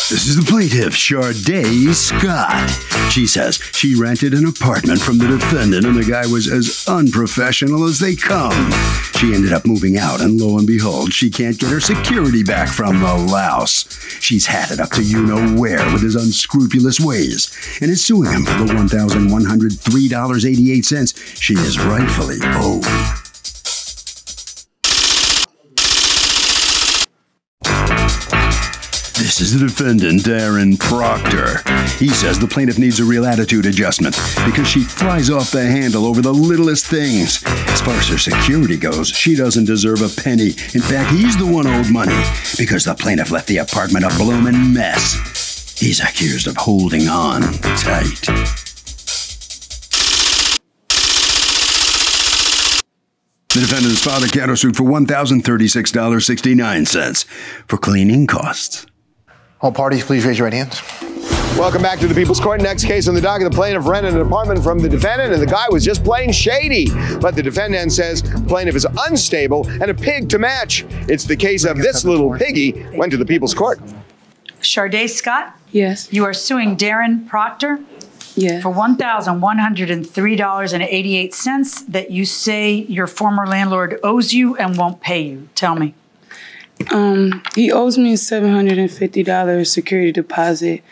This is the plaintiff, Sharday Scott. She says she rented an apartment from the defendant and the guy was as unprofessional as they come. She ended up moving out and lo and behold, she can't get her security back from the louse. She's had it up to you-know-where with his unscrupulous ways and is suing him for the $1,103.88 she is rightfully owed. This is the defendant, Darren Proctor. He says the plaintiff needs a real attitude adjustment because she flies off the handle over the littlest things. As far as her security goes, she doesn't deserve a penny. In fact, he's the one owed money because the plaintiff left the apartment a bloomin' mess. He's accused of holding on tight. The defendant's father countersued for $1,036.69 for cleaning costs. All parties, please raise your right hands. Welcome back to the People's Court. Next case on the docket, the plaintiff rented an apartment from the defendant and the guy was just plain shady. But the defendant says the plaintiff is unstable and a pig to match. It's the case of this little piggy went to the People's Court. Sharday Scott? Yes. You are suing Darren Proctor? Yeah. For $1,103.88 that you say your former landlord owes you and won't pay you. Tell me. He owes me a $750 security deposit.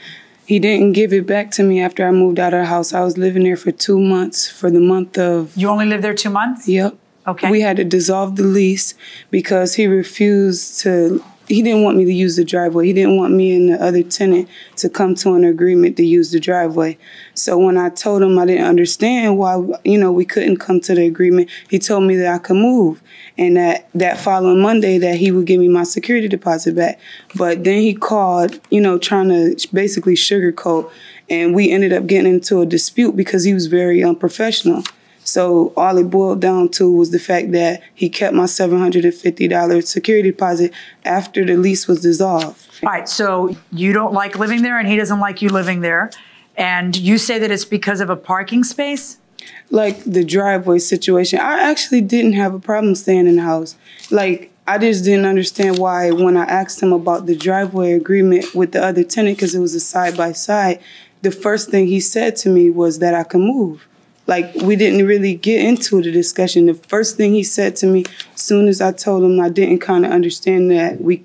He didn't give it back to me after I moved out of the house. I was living there for 2 months for the month of... You only lived there 2 months? Yep. Okay. We had to dissolve the lease because he refused to... He didn't want me to use the driveway. He didn't want me and the other tenant to come to an agreement to use the driveway. So when I told him I didn't understand why, we couldn't come to the agreement, he told me that I could move and that following Monday that he would give me my security deposit back. But then he called, trying to basically sugarcoat, and we ended up getting into a dispute because he was very unprofessional. So all it boiled down to was the fact that he kept my $750 security deposit after the lease was dissolved. All right, so you don't like living there and he doesn't like you living there. And you say that it's because of a parking space? Like the driveway situation. I actually didn't have a problem staying in the house. I just didn't understand why when I asked him about the driveway agreement with the other tenant, because it was a side-by-side, the first thing he said to me was that I could move. We didn't really get into the discussion. The first thing he said to me, as soon as I told him I didn't kind of understand that we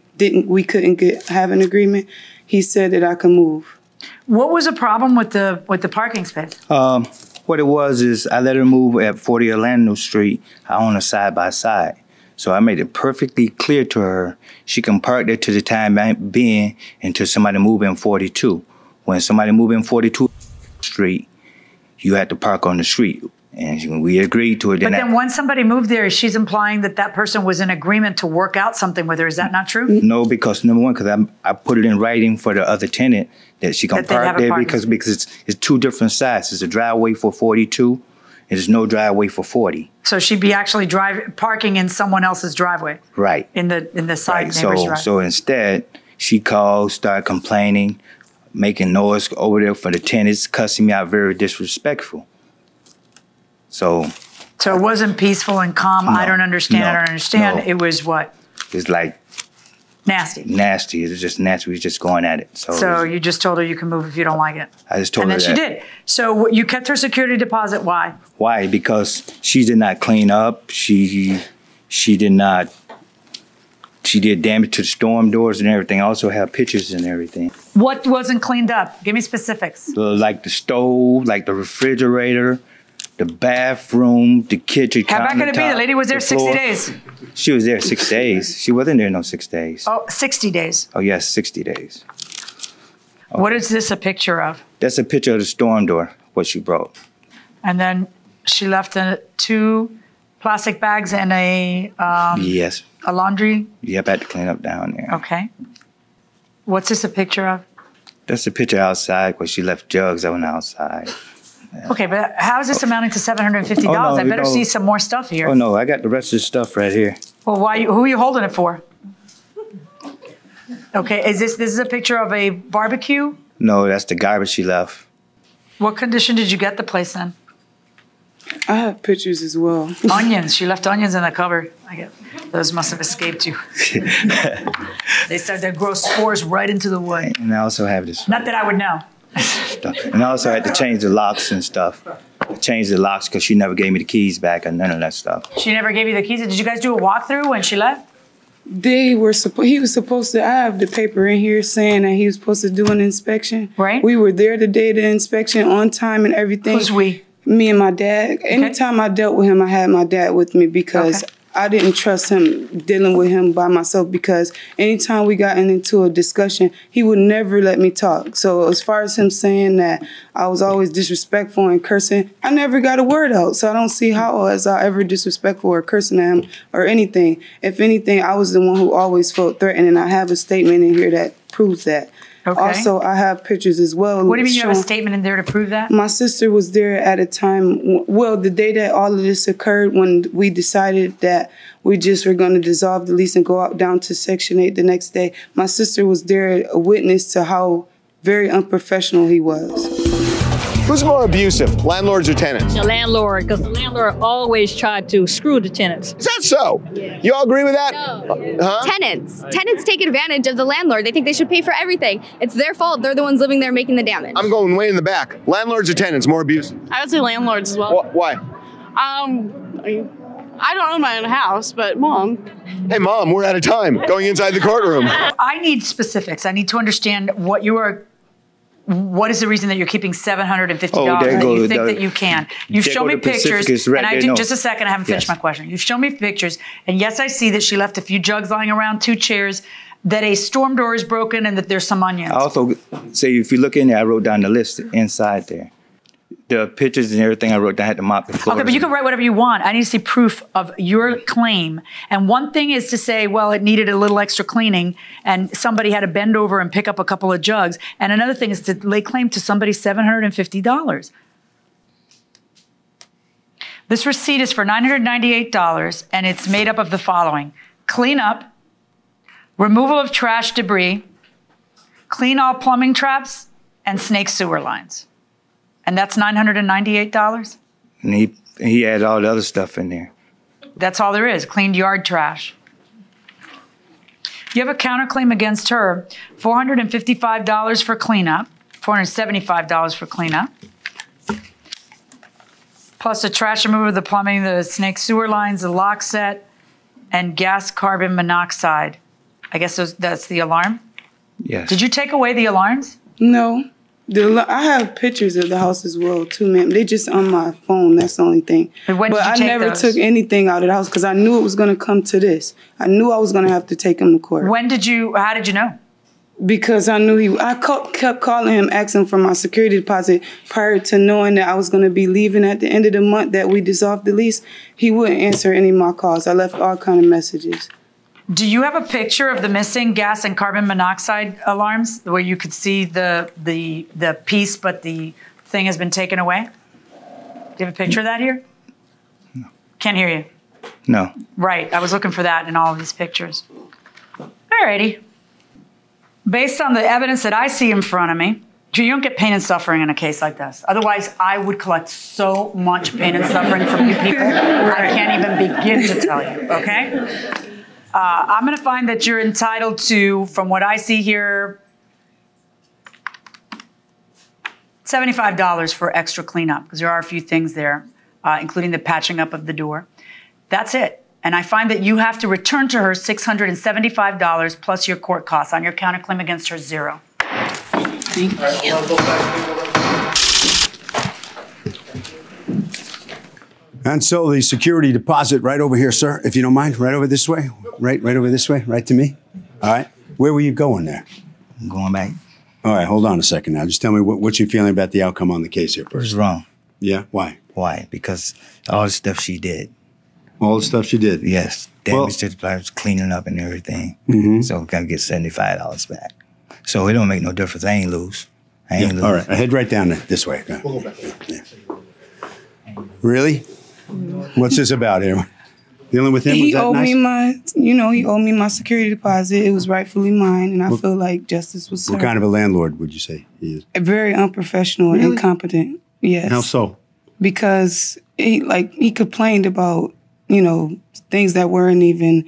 couldn't have an agreement, he said that I could move. What was the problem with the parking space? What it was is I let her move at 40 Orlando Street. I own a side-by-side. So I made it perfectly clear to her she can park there to the time being until somebody move in 42. When somebody move in 42 Street, you had to park on the street. And we agreed to it. But then once somebody moved there, she's implying that that person was in agreement to work out something with her. Is that not true? No, because number one, because I put it in writing for the other tenant that she can park there because it's two different sides. It's a driveway for 42 and there's no driveway for 40. So she'd be actually parking in someone else's driveway. Right. In the side neighbor's driveway. So instead, she called, started complaining, making noise over there for the tenants, cussing me out, very disrespectful. So it wasn't peaceful and calm. No, I don't understand. I don't understand. No. It was what? It's like nasty. Nasty. It was just nasty. We was just going at it. So you just told her you can move if you don't like it. I just told her that. And then she did. So you kept her security deposit. Why? Why? Because she did not clean up. She did not. She did damage to the storm doors and everything. I also have pictures and everything. What wasn't cleaned up? Give me specifics. Like the stove, like the refrigerator, the bathroom, the kitchen. How bad could it be? The lady was there 60 days. She was there 6 days. She wasn't there no 6 days. Oh, 60 days. Oh, yes, 60 days. Okay. What is this a picture of? That's a picture of the storm door, what she broke. And then she left 2 plastic bags and a... yes. A laundry? Yep, I had to clean up down there. Okay. What's this a picture of? That's a picture outside where she left jugs on the outside. Yeah. Okay, but how is this amounting to $750? Oh, no, I better see some more stuff here. Oh, no, I got the rest of the stuff right here. Well, who are you holding it for? Okay, this is a picture of a barbecue? No, that's the garbage she left. What condition did you get the place in? I have pictures as well. Onions. She left onions in the cupboard. Those must have escaped you. They started to grow spores right into the wood. And I also have this. Not that I would know. And I also had to change the locks and stuff. I changed the locks because she never gave me the keys back and none of that stuff. She never gave you the keys? Did you guys do a walkthrough when she left? He was supposed to, I have the paper in here saying that he was supposed to do an inspection. Right. We were there the day of the inspection on time and everything. Who's we? Me and my dad. Okay. Anytime I dealt with him, I had my dad with me because I didn't trust him dealing with him by myself, because anytime we got into a discussion, he would never let me talk. So as far as him saying that I was always disrespectful and cursing, I never got a word out. So I don't see how was I ever disrespectful or cursing at him or anything. If anything, I was the one who always felt threatened, and I have a statement in here that proves that. Okay. Also, I have pictures as well. What do you mean you have a statement in there to prove that? My sister was there at a time, well, the day that all of this occurred, when we decided that we just were going to dissolve the lease and go out down to Section 8 the next day. My sister was there, a witness to how very unprofessional he was. Who's more abusive, landlords or tenants? The landlord, because the landlord always tried to screw the tenants. Is that so? Yeah. You all agree with that? No. Tenants. Tenants take advantage of the landlord. They think they should pay for everything. It's their fault. They're the ones living there making the damage. I'm going way in the back. Landlords or tenants, more abusive? I would say landlords as well. Why? I don't own my own house, but Mom. Hey, Mom, we're out of time. Going inside the courtroom. I need specifics. I need to understand what you are. What is the reason that you're keeping $750 that you think that you can? You've shown me pictures, and I did just a second. I haven't finished my question. You've shown me pictures, and yes, I see that she left a few jugs lying around, 2 chairs, that a storm door is broken, and that there's some onions. I also say, if you look in there, I wrote down the list inside there. The pictures and everything I wrote down, I had to mop the floor. Okay, but you can write whatever you want. I need to see proof of your claim. And one thing is to say, well, it needed a little extra cleaning and somebody had to bend over and pick up a couple of jugs. And another thing is to lay claim to somebody's $750. This receipt is for $998, and it's made up of the following: cleanup, removal of trash debris, clean all plumbing traps, and snake sewer lines. And that's $998? And he had all the other stuff in there. That's all there is, cleaned yard trash. You have a counterclaim against her, $455 for cleanup, $475 for cleanup, plus the trash removal, the plumbing, the snake sewer lines, the lock set, and gas carbon monoxide. I guess that's the alarm? Yes. Did you take away the alarms? No. I have pictures of the house as well, too, ma'am. They just on my phone. That's the only thing. But I never took anything out of the house because I knew it was going to come to this. I knew I was going to have to take him to court. How did you know? Because I knew I kept calling him, asking for my security deposit prior to knowing that I was going to be leaving at the end of the month that we dissolved the lease. He wouldn't answer any of my calls. I left all kind of messages. Do you have a picture of the missing gas and carbon monoxide alarms where you could see the piece, but the thing has been taken away? Do you have a picture of that here? No. Can't hear you. No. Right. I was looking for that in all of these pictures. All righty. Based on the evidence that I see in front of me, you don't get pain and suffering in a case like this. Otherwise, I would collect so much pain and suffering from you people, I can't even begin to tell you, okay? I'm going to find that you're entitled to, from what I see here, $75 for extra cleanup, because there are a few things there, including the patching up of the door. That's it. And I find that you have to return to her $675 plus your court costs on your counterclaim against her, $0. Thank you. And so the security deposit right over here, sir, if you don't mind, right over this way, right over this way, right to me. All right. Where were you going there? I'm going back. All right, hold on a second now. Just tell me what you're feeling about the outcome on the case here first. It was wrong. Yeah, why? Why? Because all the stuff she did. All the stuff she did? Yes. Damage to the place, cleaning up and everything. Mm-hmm. So I'm going to get $75 back. So it don't make no difference. I ain't lose. Lose. All right, I head right down this way. We'll go back. Yeah. Really? What's this about here? Dealing with him? He owed me he owed me my security deposit. It was rightfully mine, and I feel like justice was served. What kind of a landlord would you say he is? Very unprofessional and incompetent. Yes. How so? because he complained about, things that weren't even,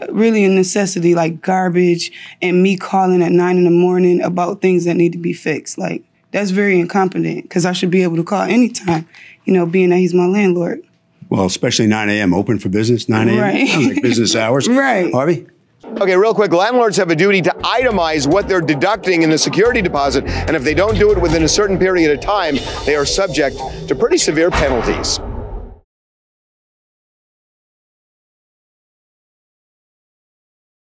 really a necessity, like garbage, and me calling at 9 in the morning about things that need to be fixed. Like, that's very incompetent, because I should be able to call anytime, being that he's my landlord. Well, especially 9 a.m. open for business, 9 a.m. Right. Sounds like business hours. Right. Harvey? Okay, real quick, landlords have a duty to itemize what they're deducting in the security deposit, and if they don't do it within a certain period of time, they are subject to pretty severe penalties.